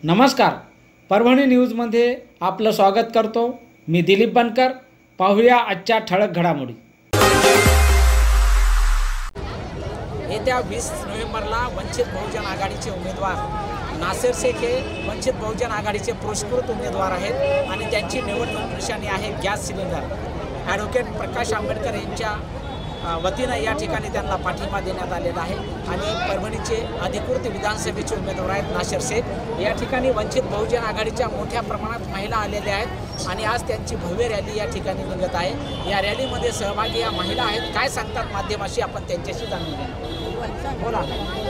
नमस्कार, परभणी न्यूजमध्ये आपलं स्वागत करतो। मी दिलीप बनकर। पाहूया आजच्या ठळक घडामोडी। येत्या 20 नोव्हेंबरला वंचित बहुजन आघाडीचे उमेदवार नासेर शेख हे वंचित बहुजन आघाडीचे पुरस्कृत उमेदवार आहेत आणि त्यांची निवडणूक निशाणी आहे gas cylinder. Advocate Prakash Ambedkar यांच्या वतीनं या ठिकाणी त्यांना पाठिंबा देण्यात आलेला आहे आणि परभणीचे अधिकृत विधानसभेचे उमेदवार आहेत नासेर शेख। या ठिकाणी वंचित बहुजन आघाडीच्या मोठ्या प्रमाणात महिला आलेल्या आहेत आणि आज त्यांची भव्य रॅली या ठिकाणी निघत आहे। या रॅलीमध्ये सहभागी या महिला आहेत, काय सांगतात माध्यमाशी आपण त्यांच्याशी जाणून घेऊ। बोला,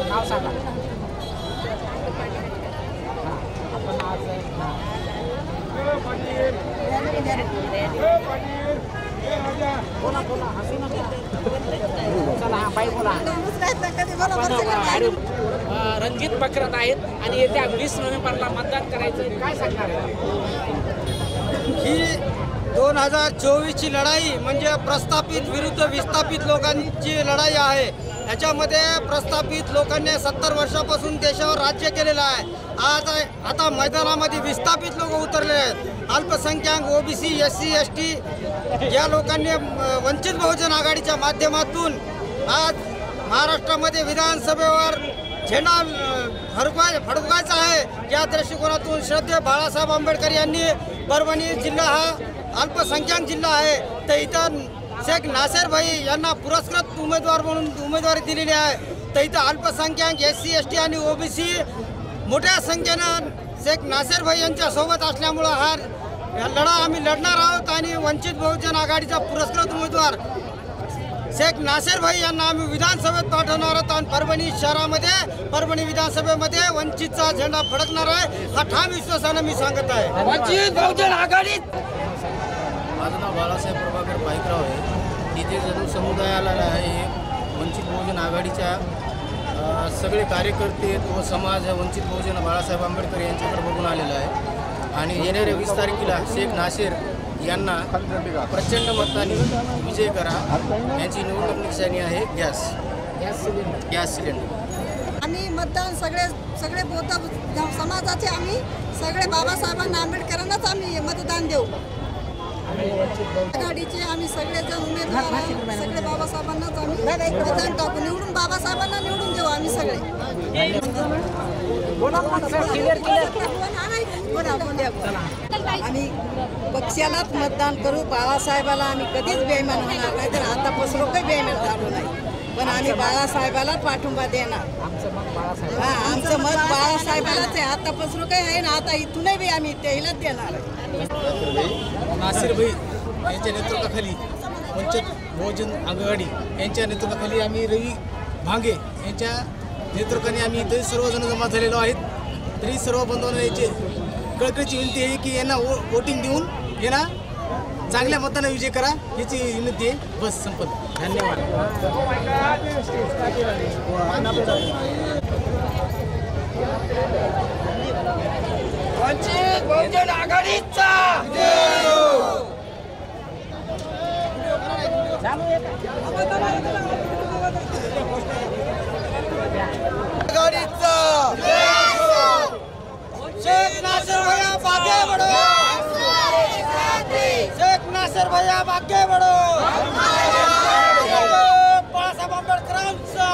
नाव सांगा। आपण आज बोला बोला हसी नका चला हा बाई बोला। रणजित बकरत आहेत आणि येत्या 20 नोव्हेंबरला मतदान करायचं, काय सांगणार आहे? ही 2024 ची लढाई म्हणजे प्रस्थापित विरुद्ध विस्थापित लोकांची लढाई आहे। याच्यामध्ये प्रस्थापित लोकांनी 70 वर्षापासून देशावर राज्य केलेलं आहे। आता मैदानामध्ये विस्थापित लोक उतरले आहेत। अल्पसंख्याक, ओबीसी, एससी, एसटी या लोकांनी वंचित बहुजन आघाडीच्या माध्यमातून आज महाराष्ट्रामध्ये विधानसभेवर झेंडा फडकवायचा आहे। या दृष्टिकोनातून श्रद्धेय बाळासाहेब आंबेडकर यांनी परभणी जिल्हा हा अल्पसंख्याक जिल्हा आहे, तर इथं शेख नासेर भाई यांना पुरस्कृत उमेदवार म्हणून उमेदवारी दिलेली आहे। तर इथं अल्पसंख्याक, एससी, एसटी आणि ओबीसी मोठ्या संख्येनं शेख नासेर भाई यांच्या सोबत असल्यामुळं हा लढा आम्ही लढणार आहोत आणि वंचित बहुजन आघाडीचा पुरस्कृत उमेदवार शेख नासेर भाई यांना आम्ही विधानसभेत पाठवणार आहोत आणि परभणी शहरामध्ये, परभणी विधानसभेमध्ये वंचितचा झेंडा फडकणार आहे, हा ठाम विश्वासानं मी सांगत आहे। वंचित बहुजन आघाडीत माझं नाव बाळासाहेब प्रभाकर पाईकराव आहे। इथे जरूर समुदायाला आहे वंचित बहुजन आघाडीच्या सगळे कार्यकर्ते व समाज वंचित बहुजन बाळासाहेब आंबेडकर यांच्याकडे बघून आलेला आहे आणि येणाऱ्या 20 तारखेला शेख नासेर यांना प्रचंड मताने विजय करा। यांची निवडणूक निशाणी आहे गॅस सिलेंडर। आम्ही मतदान सगळे बौद्ध समाजाचे आम्ही सगळे बाबासाहेबांना आंबेडकरांनाच आम्ही मतदान देऊ। आघाडीचे आम्ही सगळेजण उमेदवार आहे, सगळे बाबासाहेबांनाच आम्ही मतदान टाकू, निवडून बाबासाहेबांना निवडून देऊ आम्ही सगळे। आम्ही पक्षालाच मतदान करू, बाळासाहेबाला आम्ही कधीच बेईमान होणार नाही, तर आतापासून काही बेईमान झालो नाही, पण आम्ही बाळासाहेबाला पाठिंबा देणार। आमचं मत बाळासाहेबालाच आहे, आतापासून काही आहे ना, आता इथूनही बी आम्ही त्यालाच देणार आहे। नासेर भाई यांच्या नेतृत्वाखाली वंचित बहुजन आघाडी यांच्या नेतृत्वाखाली आम्ही रवी भांगे यांच्या नेतृत्वाने आम्ही इथे सर्वजण जमा झालेलो आहेत। तरी सर्व बंधूंना याची कळकळीची विनंती आहे की यांना वोटिंग देऊन यांना चांगल्या मताने विजय करा, याची विनंती आहे। बस संपत, धन्यवाद। वंचित बहुजन आघाडीचा शेख नासेर भैया आगे बढ़ो, शेख नासेर भैया आगे बढ़ो, बाळासाहेब आंबेडकरांचा,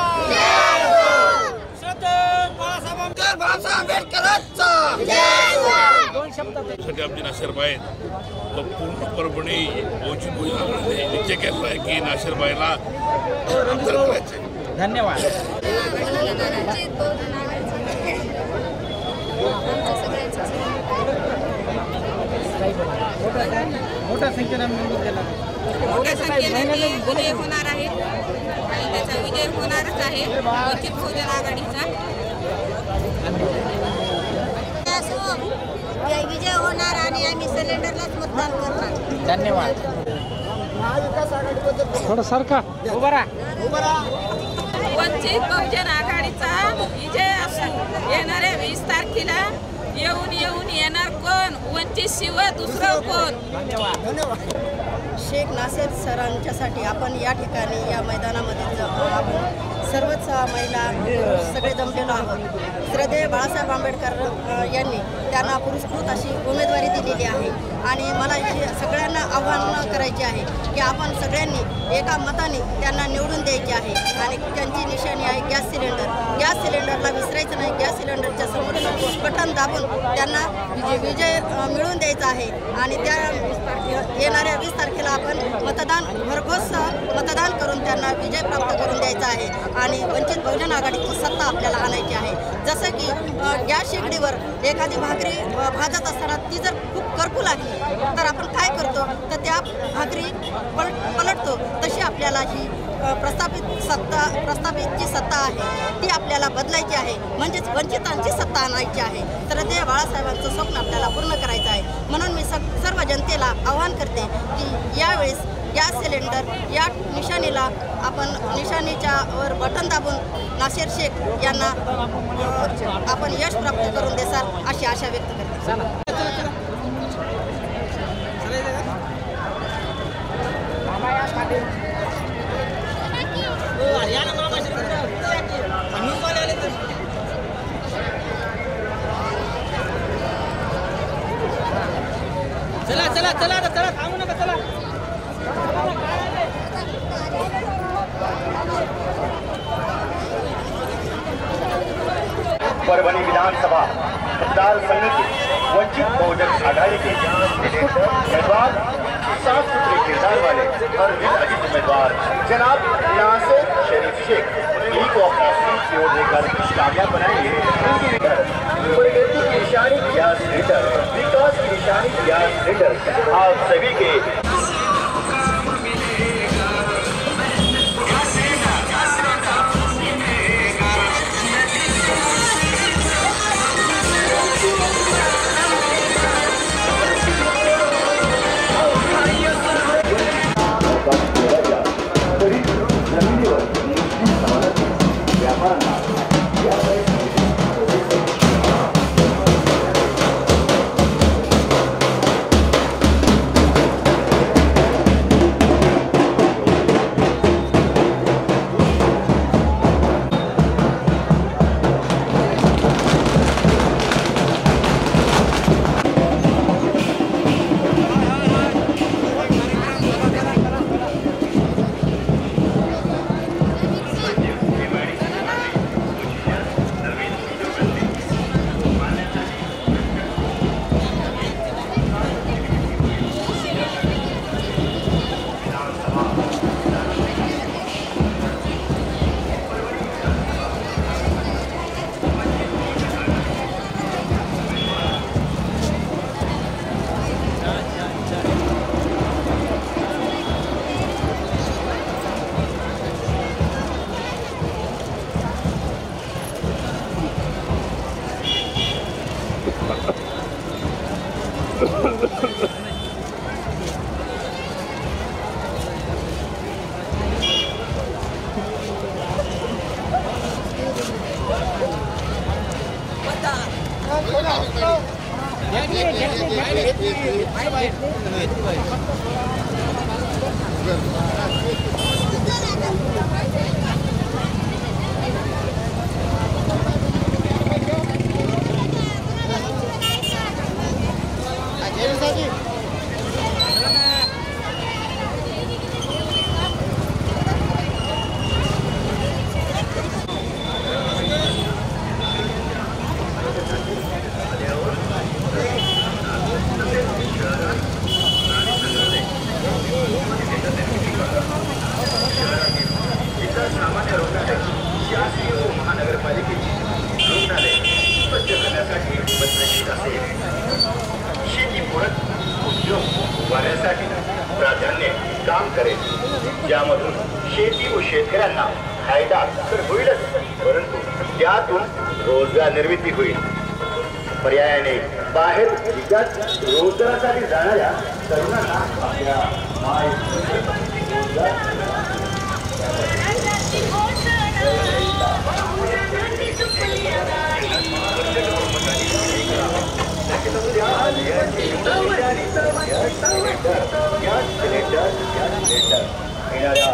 श्रद्धेय बाळासाहेब आंबेडकरांचा। आमचे नासेरबाई व पूर्ण परभणी वंचित बहुजन आघाडीने निश्चय केला आहे की नासेरबाईला आमदार करायचे। धन्यवाद। मोठ्या संख्येने विजय होणार आहे आणि त्याचा विजय होणारच आहे वंचित बहुजन आघाडीचा। विजय होणार आणि आम्ही सिलेंडरलाच मतदान करणार। धन्यवाद। थोडं सरका उभा राहा। वंचित बहुजन आघाडीचा विजय असू, येणाऱ्या 20 तारखेला येऊन येणार कोण? वंचितशिवाय दुसरं कोण. शेख नासेर सरांच्यासाठी आपण या ठिकाणी या मैदानामध्ये आपण सर्वच महिला सगळे जमलेलो आहोत. श्रद्धेय बाळासाहेब आंबेडकर यांनी त्यांना पुरस्कृत अशी उमेदवारी दिलेली आहे आणि मला सगळ्यांना आव्हान करायचे आहे की आपण सगळ्यांनी एका मताने त्यांना निवडून द्यायचे आहे. आणि त्यांची निशाणी आहे गॅस सिलेंडर. गॅस सिलेंडरला विसरायचं नाही. गॅस सिलेंडरच्या समोर बटन दाबून त्यांना विजय मिळवून द्यायचा आहे. आणि त्या येणाऱ्या 20 तारखेला आपण भरघोस मतदान करून त्यांना विजय प्राप्त करून द्यायचा आहे आणि वंचित बहुजन आघाडीची सत्ता आपल्याला आणायची आहे. जसं की गॅस शेगडीवर एखादी भाकरी भाजत असताना ती जर खूप करपू लागली तर आपण काय करतो तर त्या भाकरी पलटतो. तशी आपल्याला ही प्रस्थापित जी सत्ता आहे ती आपल्याला बदलायची आहे. म्हणजेच वंचितांची सत्ता आणायची आहे. तर ते बाळासाहेबांचं स्वप्न आपल्याला पूर्ण करायचं आहे. म्हणून मी सर्व जनतेला आवाहन करते की यावेळेस गॅस सिलेंडर या निशाणीला आपण निशाणीच्या वर बटन दाबून नासेर शेख यांना आपण यश प्राप्त करून देसाल अशी आशा व्यक्त करते. चला थांबू नका. चला परभणी विधानसभा मतदार समिति वंचित बहुजन आघाड़ी के उम्मीदवार साफ सुथरे किरदार वाले और विधायक उम्मीदवार जनाब नासिर शरीफ शेख जी को अपनी सीट की ओर लेकर कामयाब बनाएंगे। प्रगति की निशानी गैस सिलेंडर, विकास की निशानी गैस सिलेंडर आप सभी के प्राधान्य काम करेल, ज्यामधून शेती व शेतकऱ्यांना फायदा तर होईलच, परंतु त्यातून रोजगार निर्मिती होईल. पर्यायाने बाहेर विकास रोजगारासाठी जाणाऱ्या तरुणांना आपल्या रोजगार गॅस सिलेंडर येणाऱ्या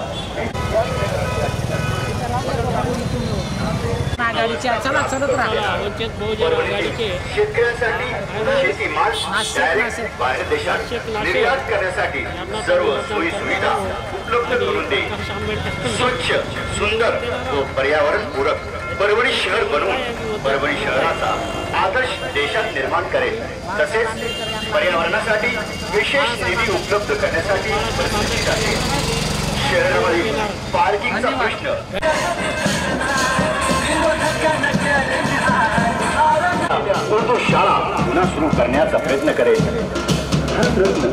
आघाडीच्या चला चलत राहा. वंचित बहुजन आघाडीचे शेतकऱ्यांसाठी शेतीमाल डायरेक्ट बाहेर देशात निर्यात करण्यासाठी सर्व सोयी सुविधा उपलब्ध करून देईल. स्वच्छ सुंदर व पर्यावरणपूरक परभणी शहर बनवून परभणी शहराचा आदर्श देशात निर्माण करेल. तसेच पर्यावरणासाठी विशेष निधी उपलब्ध करण्यासाठी परिस्थितीसाठी शहरामधील पार्किंगचा प्रश्न उर्दू शाळा पुन्हा सुरू करण्याचा प्रयत्न करेल. हा प्रयत्न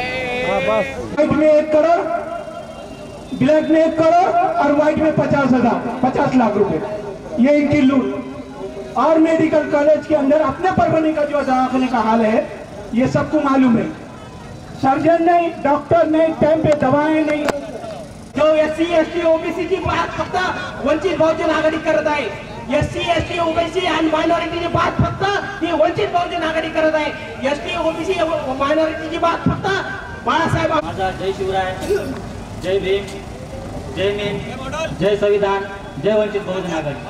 व्हाइट में 1 करोड़, ब्लैक में 1 करोड़ और व्हाइट में 50 लाख रुपए, ये इनकी लूट। और मेडिकल कॉलेज के अंदर अपने परभणी का जो दवाखाने का हाल है ये सबको मालूम है। सर्जन नहीं, डॉक्टर नहीं, टाइम पे दवाएं नहीं। जो SC ST OBC ची बात फक्त वंचित बहुजन आघाडी करत आहे। SC ST OBC आणि मायनॉरिटीची बात फक्त ही वंचित बहुजन आघाडी करत आहे। ST OBC मायनॉरिटीची बात फक्त बाळासाहेब। माझा जय शिवराय, जय भीम, जय हिंद, जय संविधान, जय वंचित बहुजन आघाडी।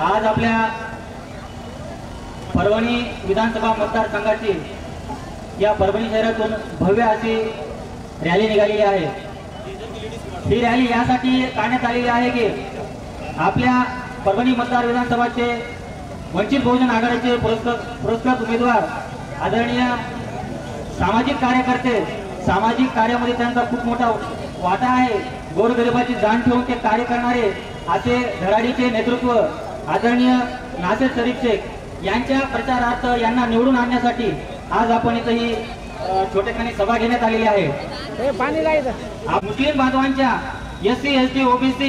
आज आपल्या परभणी विधानसभा मतदारसंघाची या परभणी शहरातून भव्य अशी रॅली निघालेली आहे। ही रॅली यासाठी काढण्यात आलेली आहे की आपल्या परभणी मतदार विधानसभाचे वंचित बहुजन आघाडीचे पुरस्कृत उमेदवार आदरणीय सामाजिक कार्यकर्ते, सामाजिक कार्यामध्ये त्यांचा खूप मोठा वाटा आहे। गोरगरिबाची जाण ठेवून ते कार्य करणारे असे धडाडीचे नेतृत्व आदरणीय नासेर शरीफ शेख यांच्या प्रचारार्थ यांना निवडून आणण्यासाठी आज आपण इथे ही छोटेखानी सभा घेण्यात आलेली आहे। मुस्लिम बांधवांच्या SC ST OBC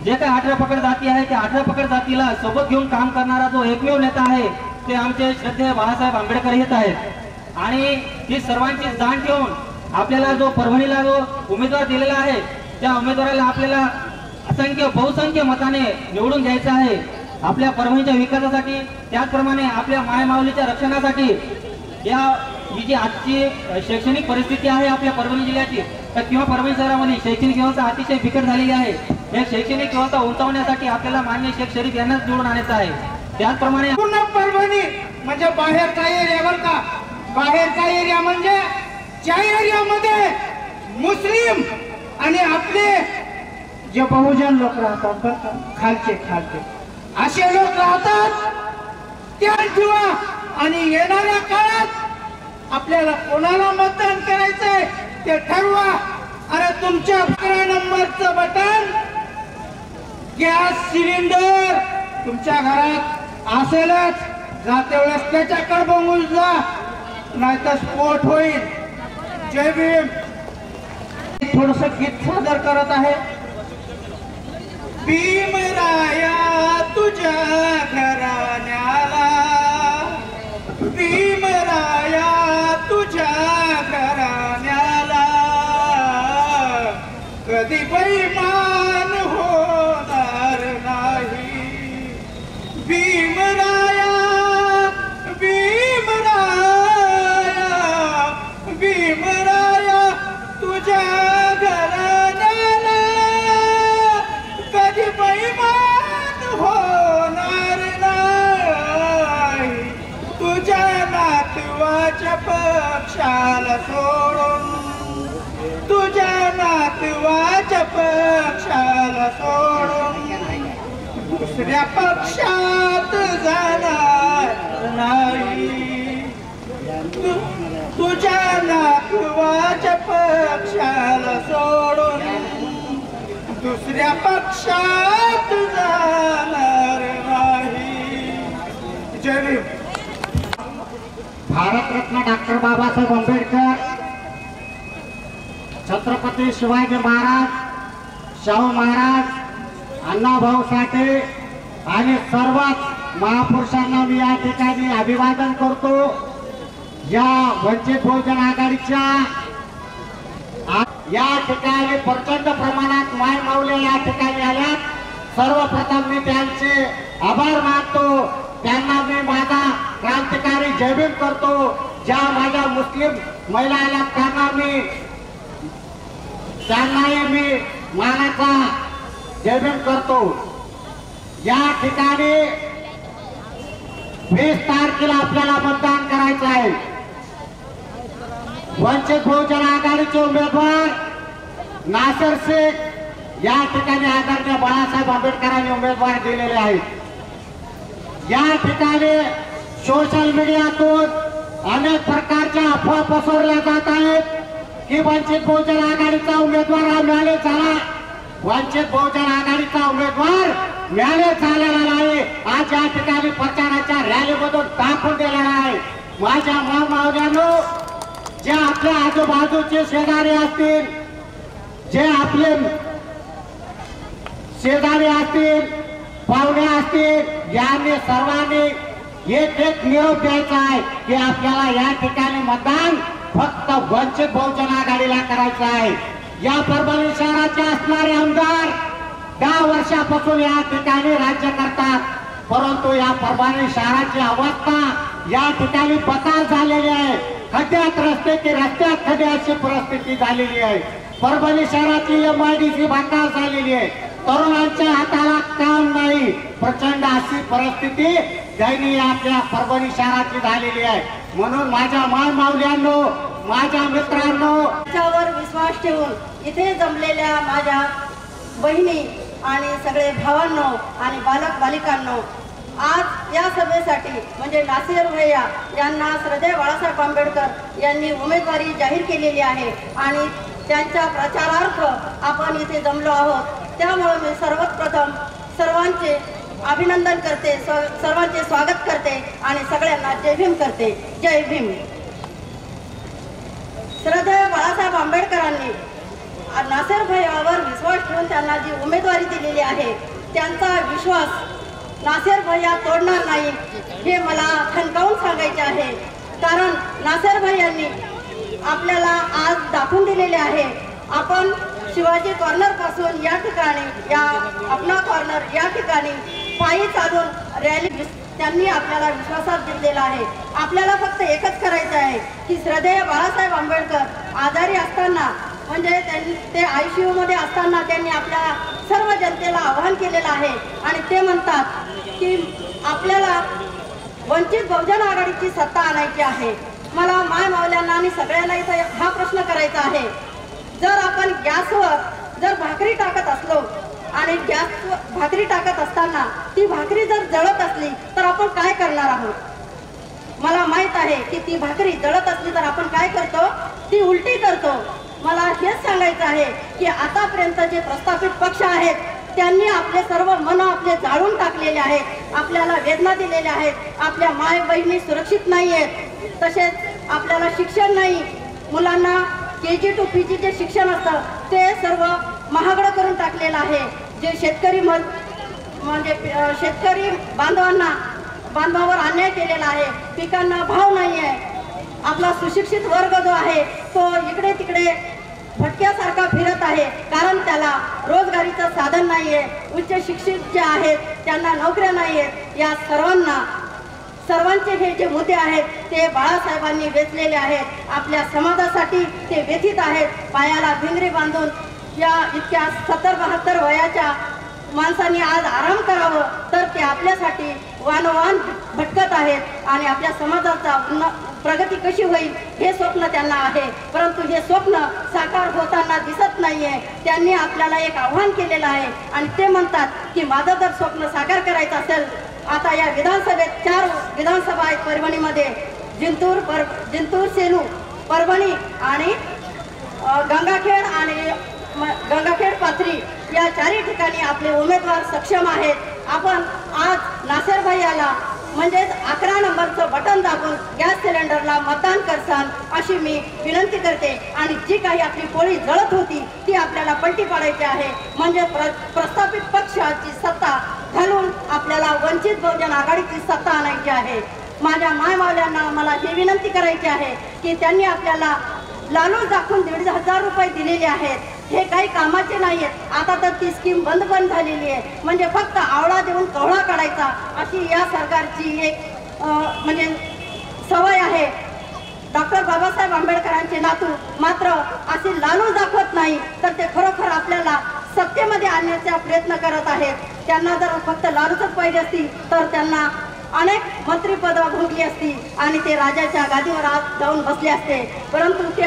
जे काही 18 पकड जाती आहे त्या 18 पकड जातीला सोबत घेऊन काम करणारा जो एकमेव नेता आहे ते आमचे श्रद्धेय बाळासाहेब आंबेडकर हेच आहेत। आणि ही सर्वांची जाण ठेवून आपल्याला जो परभणीला जो उमेदवार दिलेला आहे त्या उमेदवाराला आपल्याला बहुसंख्य मताने निवडून द्यायचं आहे आपल्या परभणीच्या विकासासाठी, त्याचप्रमाणे आपल्या मायमाऊलीच्या रक्षणासाठी। ही जी आजची शैक्षणिक परिस्थिती आहे आपल्या परभणी जिल्ह्याची किंवा परभणी शहरामध्ये शैक्षणिक व्यवस्था अतिशय बिकट झालेली आहे। या शैक्षणिक व्यवस्था उंचावण्यासाठी आपल्याला माननीय शेख शरीफ यांनाच निवडून आणायचं आहे। त्याचप्रमाणे पूर्ण परभणी म्हणजे बाहेरचा एरिया बर का, बाहेरचा एरिया म्हणजे ज्या एरियामध्ये मुस्लिम आणि आपले जे बहुजन लोक राहतात, खालचे असे लोक राहतात त्या किंवा आणि येणाऱ्या काळात आपल्याला कोणाला मतदान करायचंय ते ठरवा। अरे तुमच्या 11 नंबरचं बटन गॅस सिलेंडर तुमच्या घरात असेलच, जाते वेळेस त्याच्याकडे बघून जा नाहीतर स्फोट होईल। जय भीम। थोडस गीत सादर करत आहे। भीमराया तुझ्या घराण्याला, भीमराया तुझ्या घराण्याला कधी बैमान होणार नाही. भीमराया भीमराया भीमराया तुझ्या घराण्याला कधी बैमान होणार नाही. तुझ्या नातवाच्या पक्षाला सोडून, तुझ्या नातवाच्या पक्षाला सोडून दुसऱ्या पक्षात जाणार नाही. तुझ्या नातवाच्या पक्षाला सोडून दुसऱ्या पक्षात जाणार नाही. जय भीम. भारतरत्न डॉक्टर बाबासाहेब आंबेडकर, छत्रपती शिवाजी महाराज, शाहू महाराज, अण्णाभाऊ साठे आणि सर्वच महापुरुषांना मी या ठिकाणी अभिवादन करतो. या वंचित बहुजन आघाडीच्या या ठिकाणी प्रचंड प्रमाणात माय माऊल्या या ठिकाणी आल्यात. सर्वप्रथम मी त्यांचे आभार मानतो. त्यांना मी माझा क्रांतिकारी जय भीम करतो. ज्या माझ्या मुस्लिम महिला आल्यात त्यांनाही मी मानाचा जय भीम करतो. या ठिकाणी 20 तारखेला आपल्याला मतदान करायचं आहे. वंचित बहुजन आघाडीचे उमेदवार नासर शेख या ठिकाणी आदरणीय बाळासाहेब आंबेडकरांनी उमेदवार दिलेले आहेत. या ठिकाणी सोशल मीडियातून अनेक प्रकारच्या अफवा पसरवल्या जात आहेत की वंचित बहुजन आघाडीचा उमेदवार हा मिळाले झाला. वंचित बहुजन आघाडीचा उमेदवार मिळाले झालेला नाही. आज या ठिकाणी प्रचाराच्या रॅलीमधून दाखवून दिलेला आहे. माझ्या मावल्यांनो, जे आपल्या आजूबाजूचे शेजारी असतील, जे आपले शेजारी असतील, पाहुणे असतील, यांनी सर्वांनी एक निरोप द्यायचा आहे की आपल्याला या ठिकाणी मतदान फक्त वंचित बहुजन आघाडीला करायचं आहे. या परभणी शहराचे असणारे आमदार 10 वर्षापासून या ठिकाणी राज्य करतात, परंतु या परभणी शहराची अवस्था या ठिकाणी बकार झालेली आहे. खड्ड्यात रस्ते की रस्त्यात खड्डे अशी परिस्थिती झालेली आहे. परभणी शहराची MIDC बकार झालेली आहे. तरुणांच्या हाताला काम नाही. प्रचंड अशी परिस्थिती दयनीय आपल्या परभणी शहराची झालेली आहे. म्हणून माझ्या मावल्यांनो, माझ्या मित्रांनो, त्याच्यावर विश्वास ठेवून इथे जमलेल्या माझ्या बहिणी आणि सगळे भावांनो आणि बालक बालिकांनो, आज या सभेसाठी म्हणजे नासिर भैया यांना श्रद्धेय बाळासाहेब आंबेडकर यांनी उमेदवारी जाहीर केलेली आहे आणि त्यांच्या प्रचारार्थ आपण इथे जमलो आहोत. त्यामुळे मी सर्वप्रथम सर्वांचे अभिनंदन करते, सर्वांचे स्वागत करते आणि सगळ्यांना जय भीम करते. जय भीम. श्रद्धेय बाळासाहेब आंबेडकरांनी नासिर भैयावर विश्वास ठेवून त्यांना जी उमेदवारी दिलेली आहे, त्यांचा विश्वास नासिर भैया तोडणार नाही हे मला ठणकावून सांगायचे आहे. कारण नासिर भैयांनी आपल्याला आज दाखवून दिलेले आहे. आपण शिवाजी कॉर्नर पासून या ठिकाणी या अपना कॉर्नर या ठिकाणी पायी चालून रॅली त्यांनी आपल्याला विश्वासात घेतलेला आहे. आपल्याला फक्त एकच करायचं आहे की श्रद्धेय बाळासाहेब आंबेडकर आजारी असताना म्हणजे ते ICU मध्ये असताना त्यांनी आपल्या सर्व जनतेला आवाहन केलेलं आहे आणि ते म्हणतात की आपल्याला वंचित बहुजन आघाडीची सत्ता आणायची आहे. मला माय मावल्यांना आणि सगळ्यांना इथं हा प्रश्न करायचा आहे, जर आपण गॅसवर जर भाकरी टाकत असलो आणि गॅस भाकरी टाकत असताना ती भाकरी जर जळत असली तर आपण काय करणार आहोत? मला माहित आहे की ती भाकरी जळत असली तर आपण काय करतो? ती उलटी करतो. मला हेच सांगायचं आहे की आतापर्यंत जे प्रस्थापित पक्ष आहेत त्यांनी आपले सर्व मन आपले जाळून टाकलेले आहेत. आपल्याला वेदना दिलेल्या आहेत. आपल्या माय बहिणी सुरक्षित नाही आहेत. तसेच आपल्याला शिक्षण नाही. मुलांना KG to PG जे शिक्षण असतं ते सर्व महागडं करून टाकलेलं आहे. जे शेतकरी म्हणजे शेतकरी बांधवावर अन्याय केलेला आहे, पिकांना भाव नाही आहे, आपला सुशिक्षित वर्ग जो आहे तो इकडे तिकडे भटक्यासारखा फिरत आहे, कारण त्याला रोजगारीचं साधन नाही आहे, उच्च शिक्षित जे आहेत त्यांना नोकऱ्या नाही आहेत. या सर्वांचे हे जे मुद्दे आहेत ते बाळासाहेबांनी वेचलेले आहेत. आपल्या समाजासाठी ते व्यथित आहेत. पायाला भिंगरी बांधून या इतक्या 70-72 वयाच्या माणसांनी आज आराम करावं तर ते आपल्यासाठी वानवान भटकत आहेत आणि आपल्या समाजाचा प्रगती कशी होईल हे स्वप्न त्यांना आहे, परंतु हे स्वप्न साकार होताना दिसत नाहीये. त्यांनी आपल्याला एक आव्हान केलेलं आहे आणि ते म्हणतात की माझं जर स्वप्न साकार करायचं असेल, आता या विधानसभेत 4 विधानसभा आहेत परभणीमध्ये, जिंतूर, सेलू, परभणी आणि गंगाखेड पाथरी या 4ही ठिकाणी आपले उमेदवार सक्षम आहेत. आपण आज नासेर भैयाला म्हणजेच 11 नंबरचं बटन दाबून गॅस सिलेंडरला मतदान करसान अशी मी विनंती करते. आणि जी काही आपली पोळी जळत होती ती आपल्याला पलटी पाडायची आहे, म्हणजे प्रस्थापित पक्षाची सत्ता घालून आपल्याला वंचित बहुजन आघाडीची सत्ता आणायची आहे. माझ्या मायमावल्यांना मला ही विनंती करायची आहे की त्यांनी आपल्याला लालूच दाखवून 1,500 रुपये दिलेले आहेत, हे काही कामाचे नाही आहेत. आता तर ती स्कीम बंद झालेली आहे, म्हणजे फक्त आवळा देऊन कवळा काढायचा अशी या सरकारची एक म्हणजे सवय आहे. डॉक्टर बाबासाहेब आंबेडकरांचे नातू मात्र असे लालूच दाखवत नाही, तर ते खरोखर आपल्याला सत्तेमध्ये आणण्याचा प्रयत्न करत आहेत. त्यांना जर फक्त लालूचच पाहिजे असती तर त्यांना अनेक मंत्रिपद भोगली असती आणि ते राजाच्या गादीवर आज जाऊन बसले असते, परंतु ते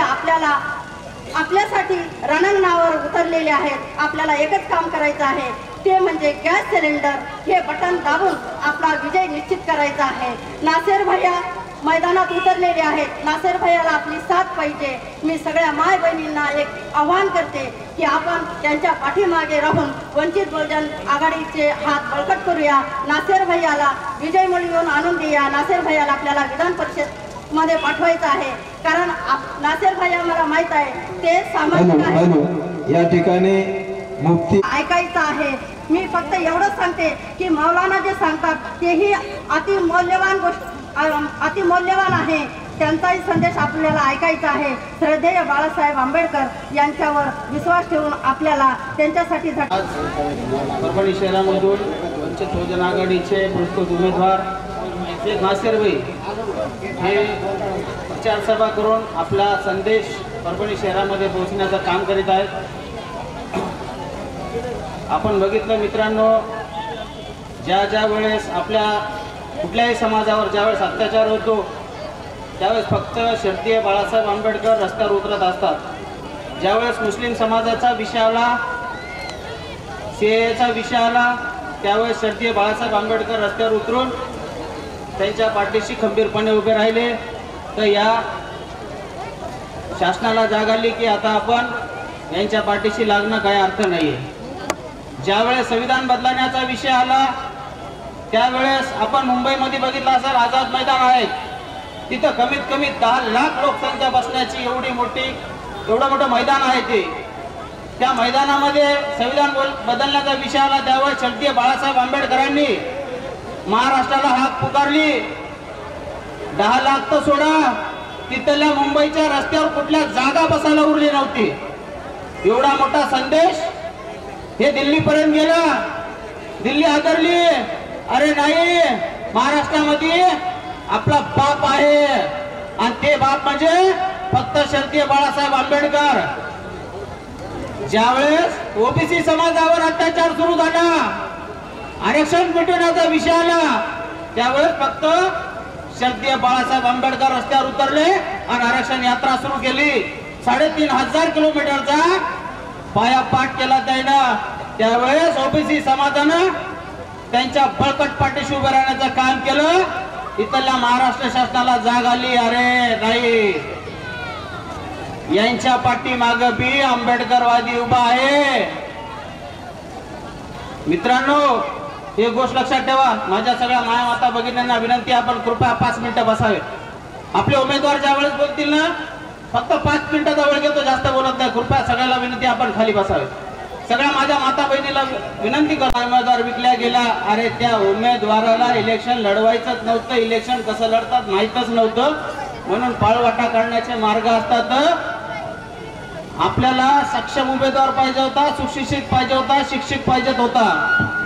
आपल्यासाठी रणांगणावर उतरलेले आहेत. आपल्याला एकच काम करायचं आहे, ते म्हणजे गॅस सिलेंडर हे बटन दाबून आपला विजय निश्चित करायचा आहे. नासेर भैया मैदानात उतरलेले आहेत. नासेर भैयाला आपली साथ पाहिजे. मी सगळ्या माय बहिणींना एक आवाहन करते की आपण त्यांच्या पाठीमागे राहून वंचित बहुजन आघाडीचे हात बळकट करूया. नासेर भैयाला विजय मिळवून आणून देऊया. नासेर भैयाला आपल्याला विधान परिषद मध्ये पाठवायचं आहे, कारण नासेर भैया मला माहित आहे ते सामाजिक आहे. या ठिकाणी मुक्ती ऐकायचं आहे. मी फक्त एवढंच सांगते की मौलाना जे सांगतात तेही अति मौल्यवान आहे. त्यांचाही संदेश आपल्याला ऐकायचा आहे. श्रद्धेय बाळासाहेब आंबेडकर यांच्यावर विश्वास ठेवून आपल्याला त्यांच्यासाठी परभणी शहरामधून वंचित बहुजन आघाडीचे प्रस्तुत उमेदवार नासेर भाई हे प्रचार सभा करून आपला संदेश परभणी शहरामध्ये पोहोचण्याचं काम करीत आहेत. आपण बघितलं मित्रांनो, ज्या वेळेस आपल्या कुठल्याही समाजावर ज्यावेळेस अत्याचार होतो त्यावेळेस फक्त शर्तीय बाळासाहेब आंबेडकर रस्त्यावर उतरत असतात. ज्यावेळेस मुस्लिम समाजाचा विषय आला, सीएचा विषय आला, त्यावेळेस शर्तीय बाळासाहेब आंबेडकर रस्त्यावर उतरून त्यांच्या पाठीशी खंबीरपणे उभे राहिले. तर या शासनाला जाग आली की आता आपण यांच्या पाठीशी लागणं काही अर्थ नाहीये. ज्यावेळेस संविधान बदलण्याचा विषय आला त्यावेळेस आपण मुंबईमध्ये बघितलं असेल, आझाद मैदान आहे, तिथं कमीत कमी 10 लाख लोकसंख्या बसण्याची एवढं मोठं मैदान आहे ते. त्या मैदानामध्ये संविधान बदलण्याचा विषय आला त्यावेळेस शर्तीय बाळासाहेब आंबेडकरांनी महाराष्ट्राला हाक पुकारली. 10 लाख तर सोडा, तिथल्या मुंबईच्या रस्त्यावर कुठल्या जागा बसायला उरली नव्हती. एवढा मोठा संदेश हे दिल्लीपर्यंत गेला. दिल्ली हादरली. अरे नाही, महाराष्ट्रामध्ये आपला बाप आहे आणि ते बाप म्हणजे फक्त शर्तीय बाळासाहेब आंबेडकर. ज्यावेळेस ओबीसी समाजावर अत्याचार सुरू झाला, आरक्षण मिटवण्याचा विषय आला, त्यावेळेस फक्त शर्तीय बाळासाहेब आंबेडकर रस्त्यावर उतरले आणि आरक्षण यात्रा सुरू केली. 3500 किलोमीटरचा पायापाठ केला त्यानं. त्यावेळेस ओबीसी समाजानं त्यांच्या बळकट पाठीशी उभे राहण्याचं काम केलं. इथल्या महाराष्ट्र शासनाला जाग आली, अरे नाही, यांच्या पाठीमागे बी आंबेडकरवादी उभा आहे. मित्रांनो, एक गोष्ट लक्षात ठेवा, माझ्या सगळ्या माया माता भगिनींना विनंती, आपण कृपया 5 मिनिटं बसावे. आपले उमेदवार ज्या वेळेस बोलतील ना, फक्त 5 मिनिटाचा वेळ घेतो, जास्त बोलत नाही. कृपया सगळ्याला विनंती, आपण खाली बसावे. सगळ्या माझ्या माता बहिणीला विनंती करतो, उमेदवार विकल्या गेला. अरे त्या उमेदवाराला इलेक्शन लढवायचंच नव्हतं, इलेक्शन कसं लढतात माहीतच नव्हतं, म्हणून पाळवाटा काढण्याचे मार्ग असतात. आपल्याला सक्षम उमेदवार पाहिजे होता, सुशिक्षित पाहिजे होता, शिक्षित पाहिजेत होता.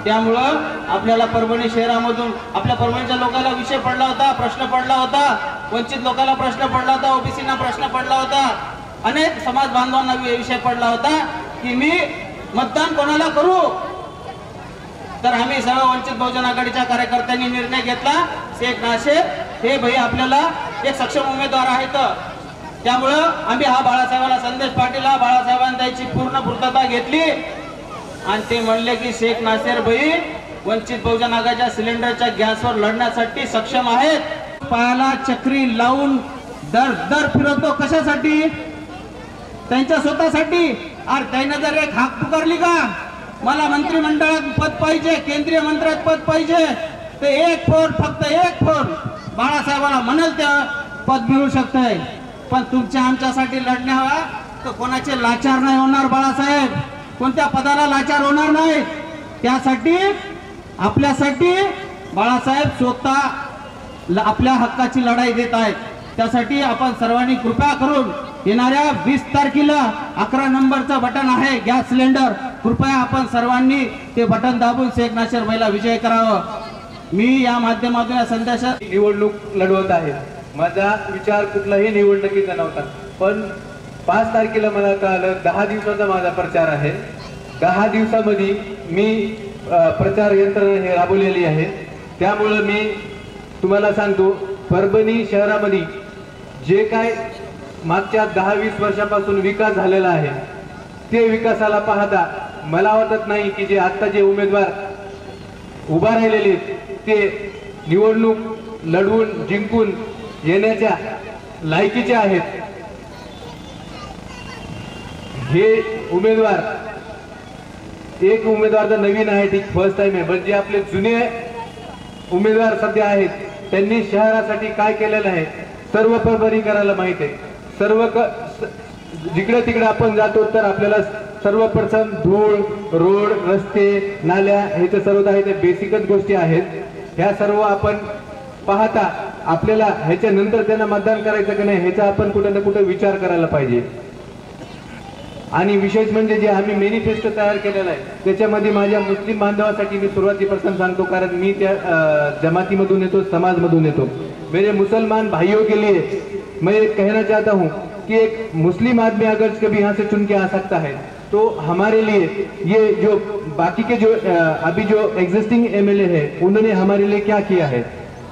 त्यामुळं आपल्याला परभणी शहरामधून आपल्या परभणीच्या लोकांना विषय पडला होता, प्रश्न पडला होता, वंचित लोकांना प्रश्न पडला होता, ओबीसीना प्रश्न पडला होता, अनेक समाज बांधवांना विषय पडला होता की मी मतदान कोणाला करू. तर आम्ही सर्व वंचित बहुजन आघाडीच्या कार्यकर्त्यांनी निर्णय घेतला, शेख नासेर हे भाई आपल्याला एक सक्षम उमेदवार आहेत. त्यामुळं आम्ही हा बाळासाहेबांना संदेश पाटीलला बाळासाहेबांनी त्याची पूर्ण पूर्तता घेतली आणि ते म्हणले की शेख नासेर भाई वंचित बहुजन आघाडीच्या सिलेंडरच्या गॅसवर लढण्यासाठी सक्षम आहेत. पायाला चक्री लावून दर दर फिरवतो कशासाठी? त्यांच्या स्वतःसाठी. अरे त्याने जर एक हाक पुकारली का मला मंत्रिमंडळात पद पाहिजे, केंद्रीय मंत्र्यात पद पाहिजे, ते एक फोन, फक्त एक फोन बाळासाहेबांना म्हणाल त्या पद मिळू शकतंय. पण तुमच्या आमच्यासाठी लढणे हवा तर कोणाचे लाचार नाही होणार बाळासाहेब, कोणत्या पदाला लाचार होणार नाही. त्यासाठी आपल्यासाठी बाळासाहेब स्वतः आपल्या हक्काची लढाई देत आहेत. त्यासाठी आपण सर्वांनी कृपा करून येणाऱ्या 20 तारखेला 11 नंबरचं बटन आहे गॅस सिलेंडर, कृपया आपण सर्वांनी ते बटन दाबून शेख नासेर भाईला विजय करावं. मी या माध्यमातून या संदेशात निवडणूक लढवत आहे. माझा विचार कुठलाही निवडणुकीचा नव्हता, पण 5 तारखेला मला कळालं 10 दिवसाचा माझा प्रचार आहे. 10 दिवसामध्ये मी प्रचार यंत्रणा हे राबवलेली आहे. त्यामुळं मी तुम्हाला सांगतो, परभणी शहरामध्ये जे काय मागच्या 10-20 वर्षापासून विकास झालेला आहे ते विकासाला पाहता मला वाटत नाही की जे आता जे उमेदवार उभा राहिलेले ते निवडणूक लढवून जिंकून येण्याच्या लायकीचे आहेत. हे उमेदवार, एक उमेदवार तर नवीन आहे, ठीक, फर्स्ट टाइम आहे, पण जे आपले जुने उमेदवार सध्या आहेत त्यांनी शहरासाठी काय केलेलं आहे सर्व परभणीकरांना माहित आहे. जिकडे तिकडे आपण जातो तर आपल्याला सर्वप्रथम धूळ, रोड, रस्ते, नाल्या हे तर सर्व आहे, ते बेसिकच गोष्टी आहेत. ह्या सर्व आपण पाहता आपल्याला ह्याच्यानंतर त्यांना मतदान करायचं की नाही ह्याचा आपण कुठे ना कुठे विचार करायला पाहिजे. आणि विशेष म्हणजे जे आम्ही मॅनिफेस्टो तयार केलेला आहे त्याच्यामध्ये माझ्या मुस्लिम बांधवासाठी मी सुरुवातीपासून सांगतो, कारण मी त्या जमातीमधून येतो, समाजमधून येतो. मेरे मुसलमान भाइयों के लिए मैं कहना चाहता हूँ कि एक मुस्लिम आदमी अगर कभी यहाँ से चुन के आ सकता है तो हमारे लिए ये जो बाकी के जो अभी जो एग्जिस्टिंग एमएलए है उन्होंने हमारे लिए क्या किया है,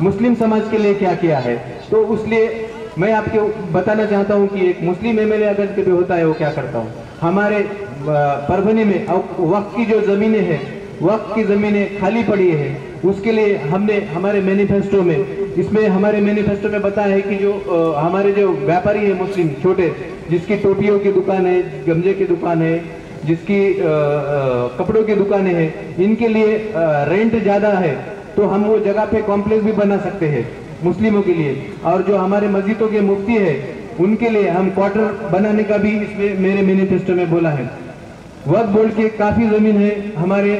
मुस्लिम समाज के लिए क्या किया है, तो उसलिए मैं आपको बताना चाहता हूं कि एक मुस्लिम एमएलए अगर कभी होता है वो क्या करता हूं. हमारे परभणी में वक्फ की जो जमीनें हैं, वक्फ की जमीनें खाली पड़ी है, उसके लिए हमने हमारे मैनिफेस्टो में, इसमें हमारे मैनिफेस्टो में बताया है कि जो हमारे जो व्यापारी है मुस्लिम छोटे, जिसकी टोपियों की दुकान है, गमजे की दुकान है, जिसकी कपड़ों की दुकानें हैं, इनके लिए रेंट ज़्यादा है तो हम वो जगह पे कॉम्प्लेक्स भी बना सकते हैं मुस्लिमों के लिए. और जो हमारे मस्जिदों के मुफ्ती है उनके लिए हम क्वार्टर बनाने का भी इसमें मेरे मैनिफेस्टो में बोला है. वक्फ बोर्ड की काफ़ी ज़मीन है हमारे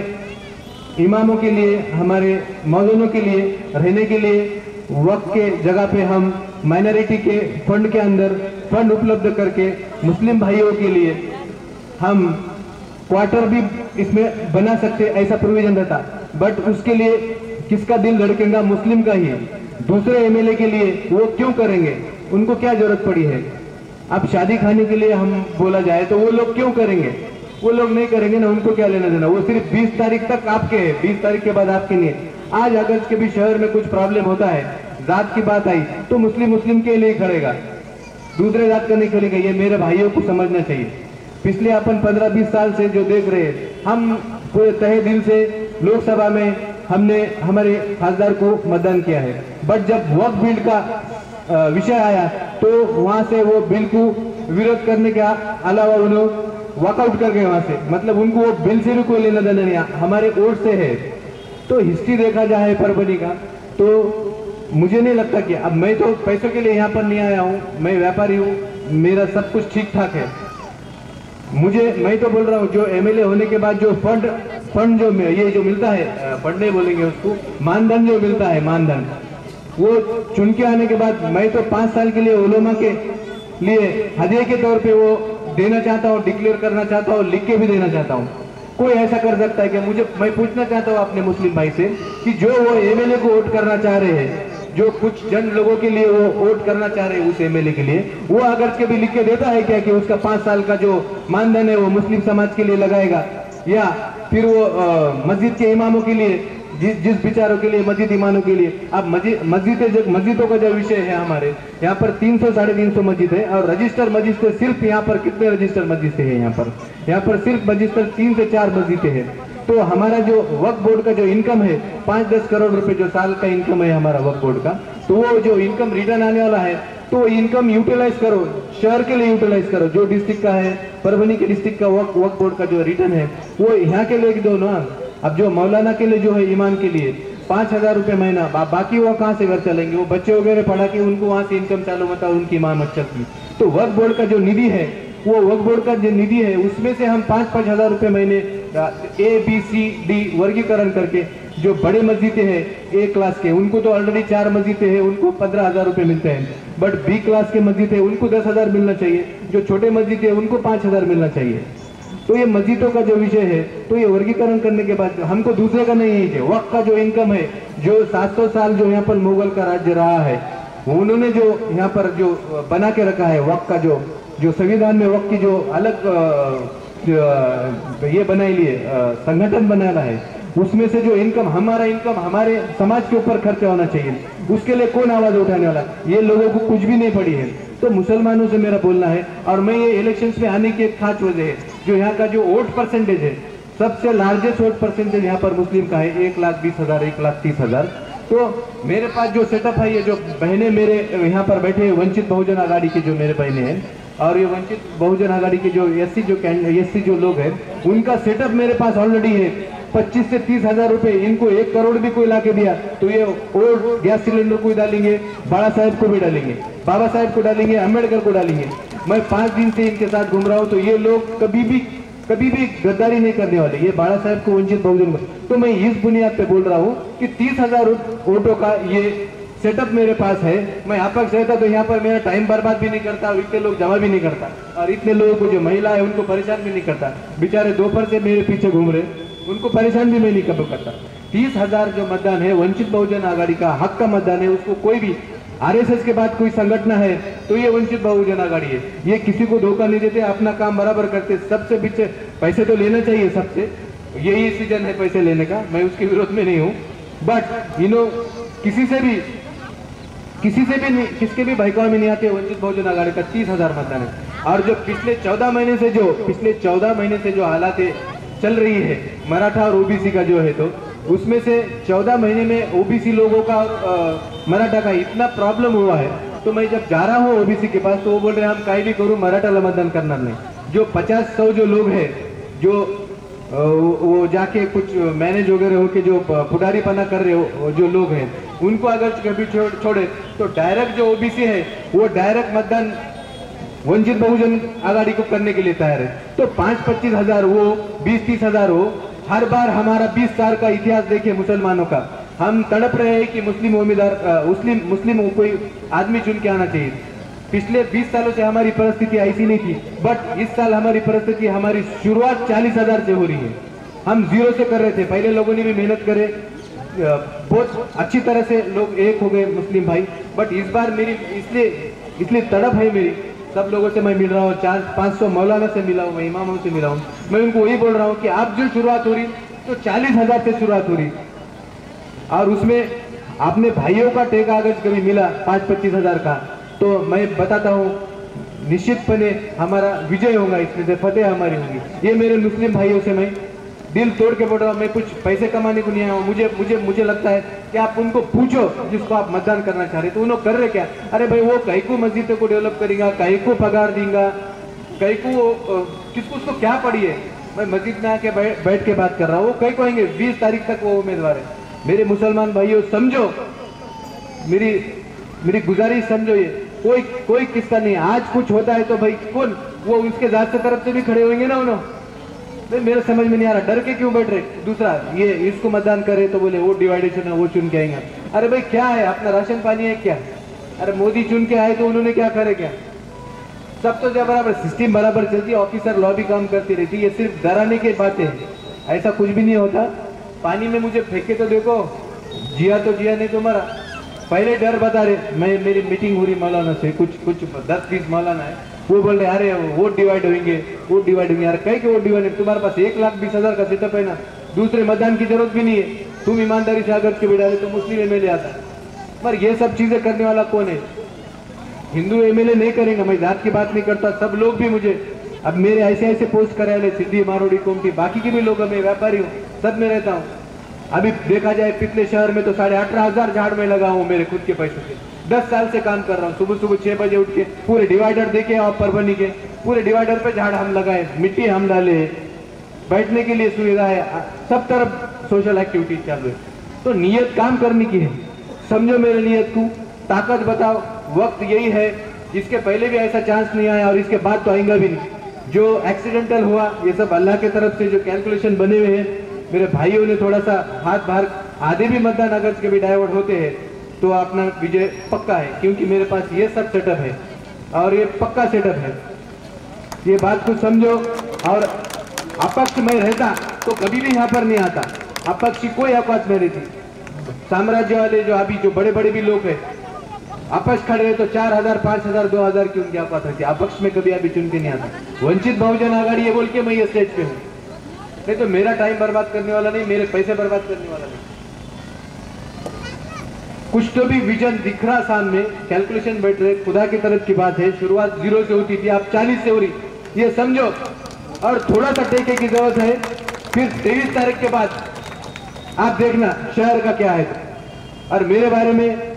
इमामों के लिए, हमारे मौलवियों के लिए रहने के लिए. वक्फ के जगह पे हम माइनॉरिटी के फंड के अंदर फंड उपलब्ध करके मुस्लिम भाइयों के लिए हम क्वार्टर भी इसमें बना सकते, ऐसा प्रोविजन रहता. बट उसके लिए किसका दिल धड़केगा? मुस्लिम का ही. दूसरे एमएलए के लिए वो क्यों करेंगे? उनको क्या जरूरत पड़ी है? अब शादी खाने के लिए हम बोला जाए तो वो लोग क्यों करेंगे? वो लोग नहीं करेंगे ना, उनको क्या लेना देना. वो सिर्फ 20 तारीख तक आपके है, 20 तारीख के बाद आपके नहीं है. आज अगर के भी शहर में कुछ प्रॉब्लम होता है, जात की बात आई तो मुस्लिम के लिए खड़ेगा, दूसरे जात का नहीं खड़ेगा. ये मेरे भाइयों को समझना चाहिए. पिछले अपन 15-20 साल से जो देख रहे हैं, हम पूरे तहे दिल से लोकसभा में हमने हमारे खासदार को मतदान किया है. बट जब वक्फ बिल का विषय आया तो वहां से वो बिल को विरोध करने के अलावा उन्होंने वॉकआउट कर गए वहां से. मतलब उनको वो बिल से भी कोई लेना देना नहीं, हमारे वोट से है. तो हिस्ट्री देखा जाए परभणी का तो मुझे नहीं लगता कि अब मैं तो पैसों के लिए यहाँ पर नहीं आया हूँ, मैं व्यापारी हूँ, मेरा सब कुछ ठीक ठाक है. मैं तो बोल रहा हूँ जो एमएलए होने के बाद जो फंड जो ये जो मिलता है, फंड नहीं बोलेंगे उसको, मानधन जो मिलता है, मानधन, वो चुन के आने के बाद मैं तो 5 साल के लिए उलेमा के लिए हदिया के तौर पे वो देना चाहता हूँ, डिक्लेयर करना चाहता हूँ, लिख के भी देना चाहता हूँ। कोई ऐसा कर सकता है कि मैं पूछना चाहता हूँ अपने मुस्लिम भाई से कि जो वो एमएलए को वोट करना चाह रहे हैं, जो कुछ जन लोगों के लिए वो वोट करना चाह रहे हैं उस एमएलए के लिए, वो अगर के भी लिख के देता है क्या कि उसका 5 साल का जो मानधन है वो मुस्लिम समाज के लिए लगाएगा, या फिर वो मस्जिद के इमामों के लिए, जिस विचारों के लिए, मस्जिद इमामों के लिए। अब मस्जिदों का जो विषय है हमारे यहाँ पर 300-350 मस्जिद है, और रजिस्टर मस्जिद से सिर्फ यहाँ पर कितने रजिस्टर मस्जिद है? यहाँ पर सिर्फ रजिस्टर 3 से 4 मस्जिदें हैं। तो हमारा जो वक्फ बोर्ड का जो इनकम है 5-10 करोड़ रुपए जो साल का इनकम है हमारा वक्फ बोर्ड का, तो वो जो इनकम रिटर्न आने वाला है, तो इनकम यूटिलाइज करो, शहर के लिए यूटिलाइज करो। जो डिस्ट्रिक्ट का है, परभनी के डिस्ट्रिक्ट का वक्फ बोर्ड का जो रिटर्न है वो यहाँ के लिए दो ना। अब जो मौलाना के लिए जो है, इमाम के लिए 5,000 रुपये महीना, बाकी वो कहाँ से घर चलेंगे? वो बच्चे वगैरह पढ़ा के उनको वहाँ से इनकम चालू होता है, उनकी इमामत चलती। तो वक्फ बोर्ड का जो निधि है, वो वक्फ बोर्ड का जो निधि है उसमें से हम 5-5 हज़ार रुपये महीने ABCD वर्गीकरण करके, जो बड़े मस्जिदें हैं A क्लास के, उनको तो ऑलरेडी 4 मस्जिदें हैं, उनको 15,000 रुपये मिलते हैं। बट B क्लास के मस्जिद है उनको 10,000 मिलना चाहिए, जो छोटे मस्जिद है उनको 5,000 मिलना चाहिए। तो ये मस्जिदों का जो विषय है, तो ये वर्गीकरण करने के बाद हमको दूसरे का नहीं है, वक्त का जो इनकम है, जो 700 साल जो यहाँ पर मुगल का राज्य रहा है, उन्होंने जो यहाँ पर जो बना के रखा है वक्त का, जो संविधान में वक्त की जो अलग ये बनाई लिए संगठन बनाना है, उसमें से जो इनकम हमारे समाज के ऊपर खर्चा होना चाहिए। उसके लिए कौन आवाज उठाने वाला? ये लोगों को कुछ भी नहीं पड़ी है। तो मुसलमानों से मेरा बोलना है, और मैं ये इलेक्शंस में आने की एक खास वजह है, जो यहाँ का जो वोट परसेंटेज है, सबसे लार्जेस्ट वोट परसेंटेज यहाँ पर मुस्लिम का है, 1,20,000, 1,30,000। तो मेरे पास जो सेटअप है, ये जो बहनें मेरे यहाँ पर बैठे, वंचित बहुजन आघाड़ी के जो मेरे बहनें हैं, और ये वंचित बहुजन आघाड़ी के जो एससी जो लोग हैं, उनका सेटअप मेरे पास ऑलरेडी है। 25 से 30 हज़ार रुपए, इनको 1 करोड़ भी कोई लाके दिया तो ये और गैस सिलेंडर को डालेंगे, बाबा साहेब को भी डालेंगे, बाबा साहेब को डालेंगे, अम्बेडकर को डालेंगे। मैं 5 दिन से इनके साथ घूम रहा हूँ, तो ये लोग कभी भी गद्दारी नहीं करने वाले, ये बाबा साहेब को, वंचित बहुजन को। तो मैं इस बुनियाद पे बोल रहा हूँ कि 30,000 वोटों का ये सेटअप मेरे पास है। मैं आपस रहता तो यहाँ पर मेरा टाइम बर्बाद भी नहीं करता, और इतने लोग जमा भी नहीं करता, और इतने लोगों को जो महिला है उनको परेशान भी नहीं करता। बेचारे दोपहर से मेरे पीछे घूम रहे, उनको परेशान भी मैं नहीं कब करता। 30,000 जो मतदान है वंचित बहुजन आघाड़ी का हक का मतदान है, उसको कोई भी आरएसएस के बाद कोई संगठन है तो ये वंचित बहुजन आघाड़ी है। ये किसी को धोखा नहीं देते, अपना काम बराबर करते। सबसे पीछे पैसे तो लेना चाहिए सबसे, यही सीजन है पैसे लेने का, मैं उसके विरोध में नहीं हूँ। बट किसके भी बहकावे में नहीं आते। वंचित बहुजन आघाड़ी का 30,000 मतदान है। और जो पिछले 14 महीने से जो हालात चल रही है मराठा और ओबीसी का जो है, तो उसमें से 14 महीने में ओबीसी लोगों का और मराठा का इतना प्रॉब्लम हुआ है। तो मैं जब जा रहा हूँ ओबीसी के पास, तो वो बोल रहे हैं हम कहीं भी करूँ, मराठा मतदान करना नहीं। जो 50-100 जो लोग हैं, जो वो जाके कुछ मैनेज वगैरह होके जो पुडारीपना कर रहे हो जो लोग हैं, उनको अगर कभी छोड़े तो डायरेक्ट जो ओबीसी है वो डायरेक्ट मतदान वंचित बहुजन आघाड़ी को करने के लिए तैयार है। तो 5-25 हज़ार हो, 20-30 हज़ार हो, हर बार हमारा 20 साल का इतिहास देखिए मुसलमानों का, हम तड़प रहे हैं कि मुस्लिम उम्मीदवार मुस्लिम कोई आदमी चुन के आना चाहिए। पिछले 20 सालों से हमारी परिस्थिति ऐसी नहीं थी, बट इस साल हमारी परिस्थिति, हमारी शुरुआत 40,000 से हो रही है। हम 0 से कर रहे थे, पहले लोगों ने भी मेहनत करे, बहुत अच्छी तरह से लोग एक हो गए मुस्लिम भाई। बट इस बार मेरी इसलिए तड़प है मेरी, सब लोगों से मैं मिल रहा हूँ, 400-500 मौलाना से मिला हूँ, मैं इमामों से मिला हूँ। मैं उनको वही बोल रहा हूँ कि आप जो शुरुआत हो रही तो 40,000 से शुरुआत हो रही, और उसमें आपने भाइयों का टेका अगर कभी मिला 5-25 हज़ार का, तो मैं बताता हूँ निश्चितपणे हमारा विजय होगा, इसमें से फतेह हमारी होगी। ये मेरे मुस्लिम भाइयों से मैं दिल तोड़ के बोल रहा हूँ। मैं कुछ पैसे कमाने को नहीं आया हूँ। मुझे लगता है कि आप उनको पूछो जिसको आप मतदान करना चाह रहे, तो उन्होंने कर रहे क्या? अरे भाई वो कहीं को मस्जिद को डेवलप करेगा, कहीं को पगार देगा, कहीं को किसको उसको क्या पड़ी है। मैं मस्जिद में आके बैठ के बात कर रहा हूँ, वो कहीं को आएंगे 20 तारीख तक वो उम्मीदवार है। मेरे मुसलमान भाइयों समझो, मेरी गुजारिश समझो, ये कोई किस्सा नहीं। आज कुछ होता है तो भाई कौन वो उसके जात से तरफ से भी खड़े होंगे ना उन्होंने। मेरे समझ में नहीं आ रहा, डर के क्यों बैठ रहे। दूसरा, ये इसको मतदान करे तो बोले वोट डिवाइडेशन है, वो चुन के आएंगे। अरे भाई क्या है, अपना राशन पानी है क्या? अरे मोदी चुन के आए तो उन्होंने क्या करे क्या? सब तो जब बराबर सिस्टम बराबर चलती है, ऑफिसर लॉबी काम करती रहती है, ये सिर्फ डराने की बातें हैं, ऐसा कुछ भी नहीं होता। पानी में मुझे फेंके तो देखो, जिया तो जिया, नहीं तो मरा। पहले डर बता रहे, मैं मेरी मीटिंग हो रही मौलाना से, कुछ 10-20 मौलाना है, वो बोल रहे अरे वोट डिवाइड होंगे, वोट डिवाइड होंगे। यार कहीं के वोट डिवाइड, तुम्हारे पास 1,20,000 का सेटअप है ना, दूसरे मतदान की जरूरत भी नहीं है। तुम ईमानदारी से अगर के बिड़ा तो मुस्लिम एमएलए आता। पर ये सब चीजें करने वाला कौन है? हिंदू एमएलए नहीं करेंगे। मैं जात की बात नहीं करता, सब लोग भी मुझे अब मेरे ऐसे पोस्ट कराए, सिद्धि मारोड़ी कोमटी, बाकी के भी लोग, मैं व्यापारी हूँ, सब में रहता हूँ। अभी देखा जाए पिछले शहर में तो 18,500 झाड़ में लगा हूँ मेरे खुद के पैसे से। 10 साल से काम कर रहा हूँ। सुबह 6 बजे उठ के पूरे डिवाइडर देके और परभनी के पूरे डिवाइडर पे झाड़ हम लगाए, मिट्टी हम डाले, बैठने के लिए सुविधा है, सब तरफ सोशल एक्टिविटीज चालू है। तो नियत काम करने की है, समझो मेरे नियत को, ताकत बताओ। वक्त यही है, इसके पहले भी ऐसा चांस नहीं आया और इसके बाद तो आएगा भी नहीं। जो एक्सीडेंटल हुआ ये सब अल्लाह के तरफ से जो कैलकुलेशन बने हुए हैं, मेरे भाइयों ने थोड़ा सा हाथ बाहर, आधे भी मतदान अगर के भी डाइवर्ट होते हैं तो अपना विजय पक्का है, क्योंकि मेरे पास ये सब सेटअप है और ये पक्का सेटअप है। ये बात को समझो। और अपक्ष में रहता तो कभी भी यहाँ पर नहीं आता, अपक्ष की कोई औकात नहीं रहती। साम्राज्य वाले जो अभी जो बड़े बड़े भी लोग हैं, अपक्ष खड़े रहे तो 4,000, 5,000, 2,000 की उनकी औकात रहती है। अपक्ष में कभी अभी चुन के नहीं आता। वंचित बहुजन आघाड़ी ये बोल के मैं ये स्टेज पे हूँ, नहीं तो मेरा टाइम बर्बाद करने वाला नहीं, मेरे पैसे बर्बाद करने वाला नहीं। कुछ तो भी विजन दिख रहा सामने, कैलकुलेशन बैठ रहे, खुदा की तरफ की बात है। शुरुआत 0 से होती थी, आप 40 से हो रही, ये समझो। और थोड़ा सा टेके की जरूरत है। फिर 23 तारीख के बाद आप देखना शहर का क्या है। और मेरे बारे में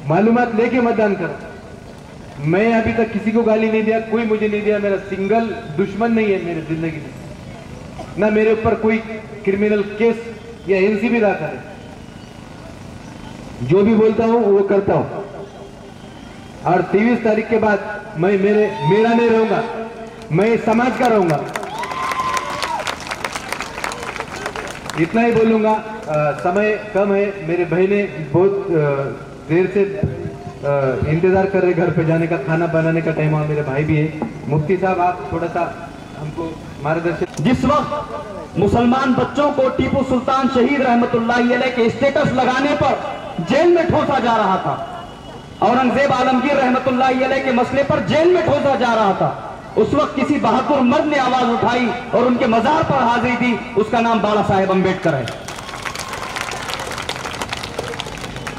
मालूमात लेके मतदान करो। मैं अभी तक किसी को गाली नहीं दिया, कोई मुझे नहीं दिया, मेरा सिंगल दुश्मन नहीं है मेरे जिंदगी में, ना मेरे ऊपर कोई क्रिमिनल केस या एनसीबी दाखिल है। जो भी बोलता हूं वो करता हूं। और 23 तारीख के बाद मैं मेरा नहीं रहूंगा, मैं समाज का रहूंगा, इतना ही बोलूंगा। समय कम है, मेरे बहने बहुत देर से इंतजार कर रहे घर पे जाने का, खाना बनाने का टाइम हुआ, मेरे भाई भी है। मुफ्ती साहब आप थोड़ा सा हमको मार्गदर्शन। जिस वक्त मुसलमान बच्चों को टीपू सुल्तान शहीद रहमतुल्लाह अलैह के स्टेटस लगाने पर जेल में ठोसा जा रहा था, औरंगजेब आलमगीर रहमतुल्लाह अलैह के मसले पर जेल में ठोसा जा रहा था, उस वक्त किसी बहादुर मर्द ने आवाज उठाई और उनके मजार पर हाजिरी दी। उसका नाम बाला साहेब अम्बेडकर है।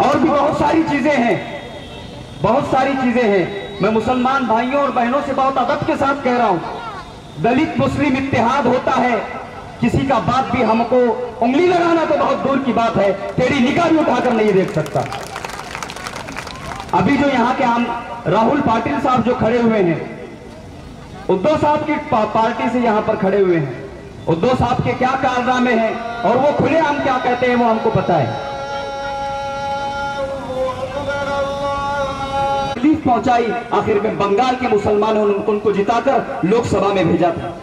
और भी बहुत सारी चीजें हैं, बहुत सारी चीजें हैं। मैं मुसलमान भाइयों और बहनों से बहुत अदब के साथ कह रहा हूं, दलित मुस्लिम इत्तेहाद होता है, किसी का बाप भी हमको उंगली लगाना तो बहुत दूर की बात है, तेरी निगाह भी उठाकर नहीं देख सकता। अभी जो यहाँ के हम राहुल पाटिल साहब जो खड़े हुए हैं, उद्धव साहब की पार्टी से यहाँ पर खड़े हुए हैं, उद्धव साहब के क्या कारनामे हैं और वो खुलेआम क्या कहते हैं वो हमको पता है। तकलीफ पहुंचाई, आखिर में बंगाल के मुसलमानों ने उनको जिताकर लोकसभा में भेजा था।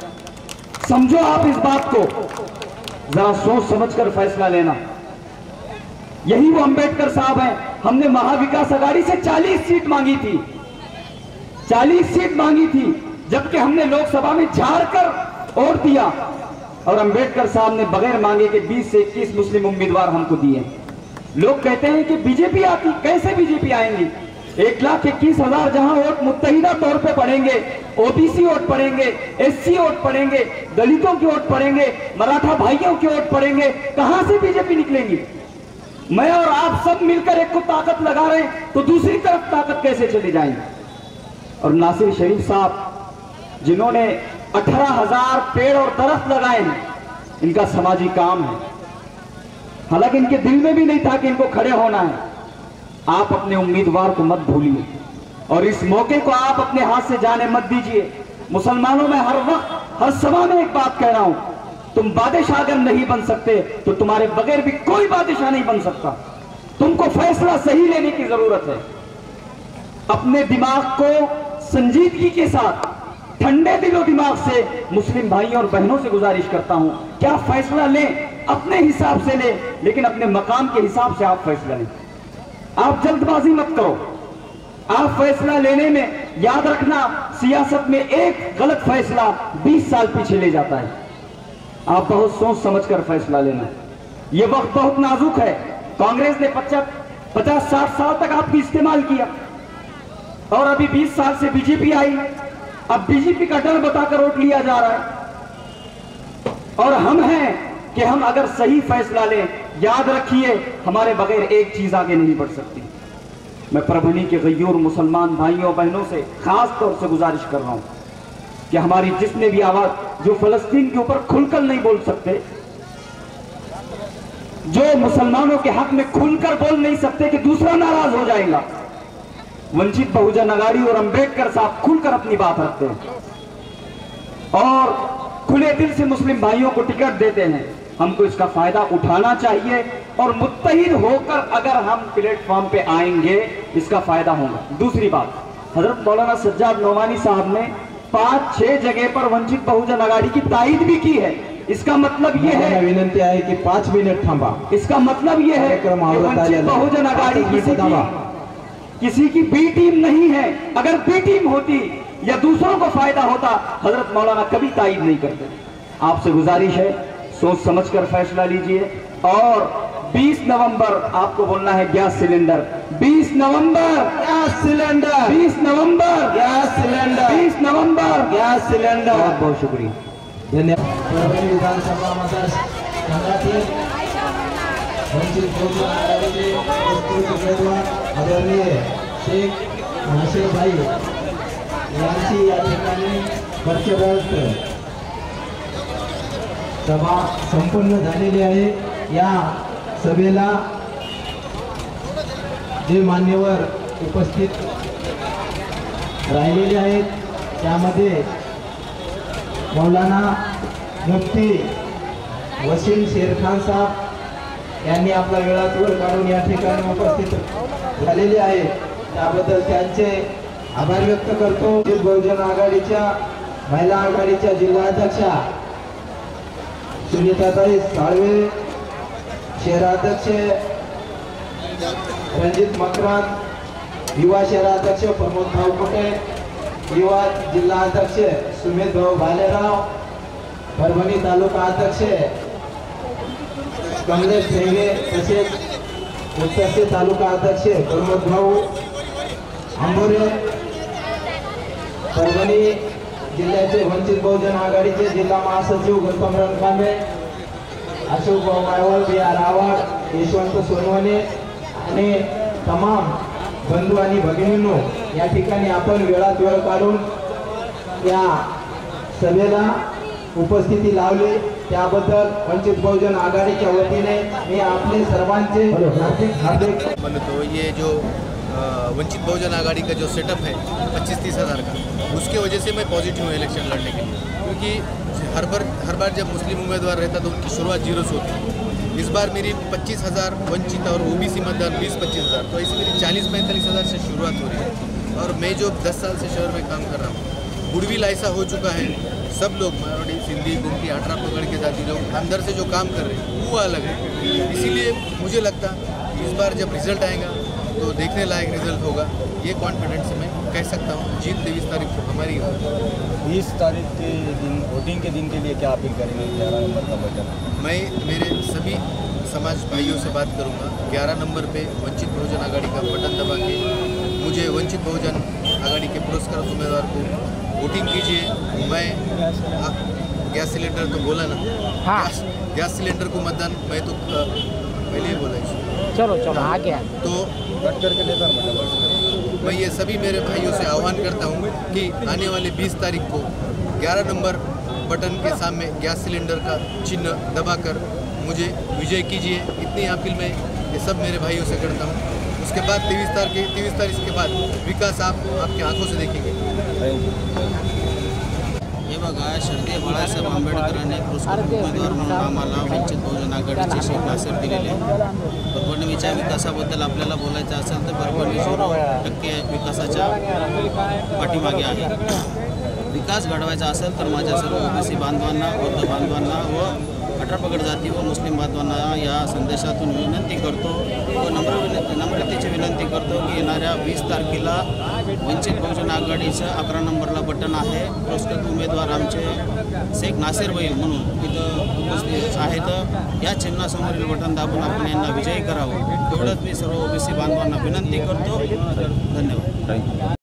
समझो आप इस बात को, जरा सोच समझकर फैसला लेना। यही वो अंबेडकर साहब हैं। हमने महाविकास आघाड़ी से 40 सीट मांगी थी, 40 सीट मांगी थी, जबकि हमने लोकसभा में झाड़ कर वोट दिया और अंबेडकर साहब ने बगैर मांगे के 20 से 21 मुस्लिम उम्मीदवार हमको दिए। लोग कहते हैं कि बीजेपी आती, कैसे बीजेपी आएंगी? 1,21,000 जहां वोट मुत्तहिदा तौर पे पड़ेंगे, ओबीसी वोट पड़ेंगे, एससी वोट पड़ेंगे, दलितों की वोट पड़ेंगे, मराठा भाइयों की वोट पड़ेंगे, कहां से बीजेपी निकलेंगी? मैं और आप सब मिलकर एक को ताकत लगा रहे हैं तो दूसरी तरफ ताकत कैसे चली जाएंगी? और नासिर शरीफ साहब जिन्होंने 18,000 पेड़ और दरख्त लगाए हैं, इनका समाजी काम है, हालांकि इनके दिल में भी नहीं था कि इनको खड़े होना है। आप अपने उम्मीदवार को मत भूलिए और इस मौके को आप अपने हाथ से जाने मत दीजिए। मुसलमानों में हर वक्त हर समय में एक बात कह रहा हूं, तुम बादशाह अगर नहीं बन सकते तो तुम्हारे बगैर भी कोई बादशाह नहीं बन सकता। तुमको फैसला सही लेने की जरूरत है। अपने दिमाग को संजीदगी के साथ ठंडे दिलो दिमाग से मुस्लिम भाइयों और बहनों से गुजारिश करता हूं, क्या फैसला लें अपने हिसाब से लें, लेकिन अपने मकाम के हिसाब से आप फैसला लें। आप जल्दबाजी मत करो। आप फैसला लेने में याद रखना, सियासत में एक गलत फैसला 20 साल पीछे ले जाता है। आप बहुत सोच समझकर फैसला लेना। यह वक्त बहुत नाजुक है। कांग्रेस ने 50-60 साल तक आपकी इस्तेमाल किया और अभी 20 साल से बीजेपी आई। अब बीजेपी का डर बताकर वोट लिया जा रहा है। और हम हैं कि हम अगर सही फैसला लें, याद रखिए हमारे बगैर एक चीज आगे नहीं बढ़ सकती। मैं परभनी के गयूर मुसलमान भाइयों बहनों से खास तौर से गुजारिश कर रहा हूं कि हमारी जितने भी आवाज, जो फलस्तीन के ऊपर खुलकर नहीं बोल सकते, जो मुसलमानों के हक में खुलकर बोल नहीं सकते कि दूसरा नाराज हो जाएगा, वंचित बहुजन आघाड़ी और अंबेडकर साहब खुलकर अपनी बात रखते हैं और खुले दिल से मुस्लिम भाइयों को टिकट देते हैं। हमको इसका फायदा उठाना चाहिए और मुत्तहिद होकर अगर हम प्लेटफॉर्म पे आएंगे इसका फायदा होगा। दूसरी बात, हजरत मौलाना सज्जाद नोमानी साहब ने 5-6 जगह पर वंचित बहुजन आघाड़ी की तायीद भी की है। इसका मतलब यह है, विनंती आहे की 5 मिनिट थांबा। इसका मतलब यह है कि वंचित बहुजन आघाड़ी किसी की बी टीम नहीं है। अगर बी टीम होती या दूसरों को फायदा होता, हजरत मौलाना कभी तायीद नहीं करते। आपसे गुजारिश है, सोच समझकर फैसला लीजिए। और 20 नवंबर आपको बोलना है गैस सिलेंडर। 20 नवंबर गैस सिलेंडर, 20 नवंबर गैस सिलेंडर, 20 नवंबर गैस सिलेंडर। बहुत बहुत शुक्रिया, धन्यवाद। परभणी विधानसभा मतदारसंघातील वंचित बहुजन आघाडीचे उत्कृष्ट उमेदवार आदरणीय शेख नाशिरभाई यांची या ठिकाणी वर्चस्व सभा संपन्न झालेली आहे। या सभेला जे मान्यवर उपस्थित राहिलेले आहेत त्यामध्ये मौलाना मुफ्ती वसीम शेरखान साहब यांनी आपला वेळात वेळ काढून या ठिकाणी उपस्थित झालेले आहेत, त्याबद्दल त्यांचे आभार व्यक्त करतो। बहुजन आघाडीच्या महिला आघाडीच्या जिल्हाध्यक्षा सुनीताताई साळवे, शहराध्यक्ष रणजित मकरान, युवा शहराध्यक्ष प्रमोद भाऊ कुटे, युवा जिल्हाध्यक्ष सुमित भाऊ भालेराव, परभणी तालुका अध्यक्ष कमलेश भेगे, तसेच उत्तरचे तालुका अध्यक्ष प्रमोद भाऊ आंबोरे, परभणी जिल्ह्याचे वंचित बहुजन आघाडीचे जिल्हा महासचिव गौतम रणकांबळे, अशोक भाऊ मायवळ, बी आर आव्हाड, यशवंत सोनवणे आणि तमाम बंधू आणि भगिनींनो, या ठिकाणी आपण वेळात वेळ काढून या सभेला उपस्थिती लावली त्याबद्दल वंचित बहुजन आघाडीच्या वतीने मी आपले सर्वांचे हार्दिक तो ये जो वंचित बहुजन आघाड़ी का जो सेटअप है 25-30 हज़ार का, उसके वजह से मैं पॉजिटिव हूँ इलेक्शन लड़ने के लिए, क्योंकि हर बार जब मुस्लिम उम्मीदवार रहता तो उनकी शुरुआत 0 से होती। इस बार मेरी 25,000 वंचित और ओबीसी मतदान 20-25 हज़ार, तो ऐसे मेरी 40-45 हज़ार से शुरुआत हो रही है। और मैं जो 10 साल से शहर में काम कर रहा हूँ, गुडविल ऐसा हो चुका है, सब लोग मारवाड़ी, सिंधी, गुमटी, आटरा पकड़ के जाती लोग अंदर से जो काम कर रहे हैं वो अलग है। इसीलिए मुझे लगता इस बार जब रिजल्ट आएगा तो देखने लायक रिजल्ट होगा, ये कॉन्फिडेंस से मैं कह सकता हूँ। जीत 23 तारीख को हमारी होगी। 20 तारीख के दिन वोटिंग के दिन के लिए क्या अपील करेंगे? 11 नंबर का बटन मैं मेरे सभी समाज भाइयों से बात करूँगा, 11 नंबर पे वंचित बहुजन आघाड़ी का बटन दबा के मुझे वंचित बहुजन आघाड़ी के पुरस्कृत उम्मीदवार को वोटिंग कीजिए। मैं गैस सिलेंडर तो बोला ना, हाँ। गैस सिलेंडर को मतदान मैं तो पहले ही बोला इसको। चलो आ गया तो मैं ये सभी मेरे भाइयों से आह्वान करता हूँ कि आने वाले 20 तारीख को 11 नंबर बटन के सामने गैस सिलेंडर का चिन्ह दबाकर मुझे विजय कीजिए। इतनी अपील मैं ये सब मेरे भाइयों से करता हूँ। उसके बाद 23 तारीख के बाद विकास आप आपकी आंखों से देखेंगे। हे बघा, श्रद्धेय बाळासाहेब आंबेडकरांनी पुरस्कृत उमेदवार म्हणून आम्हाला वंचित बहुजन आघाडीचे शेख नासिर दिलेले आहे। परभणीच्या विकासाबद्दल आपल्याला बोलायचं असेल तर परभणी 0% विकासाच्या पाठीमागे आहे। विकास घडवायचा असेल तर माझ्या सर्व ओबीसी बांधवांना, बौद्ध बांधवांना व 18 पगड जाती व मुस्लिम बांधवांना या संदेशातून विनंती करतो व नम्रतेची विनंती करतो की येणाऱ्या 20 तारखेला वंचित बहुजन आघाडीचं 11 नंबरला बटन आहे. पुरस्कृत उमेदवार आमचे शेख नासेर भाई म्हणून इथं उपस्थित आहेत. या चिन्हासमोरील बटन दाबून आपण यांना विजयी करावं एवढंच मी सर्व ओबीसी बांधवांना विनंती करतो. धन्यवाद.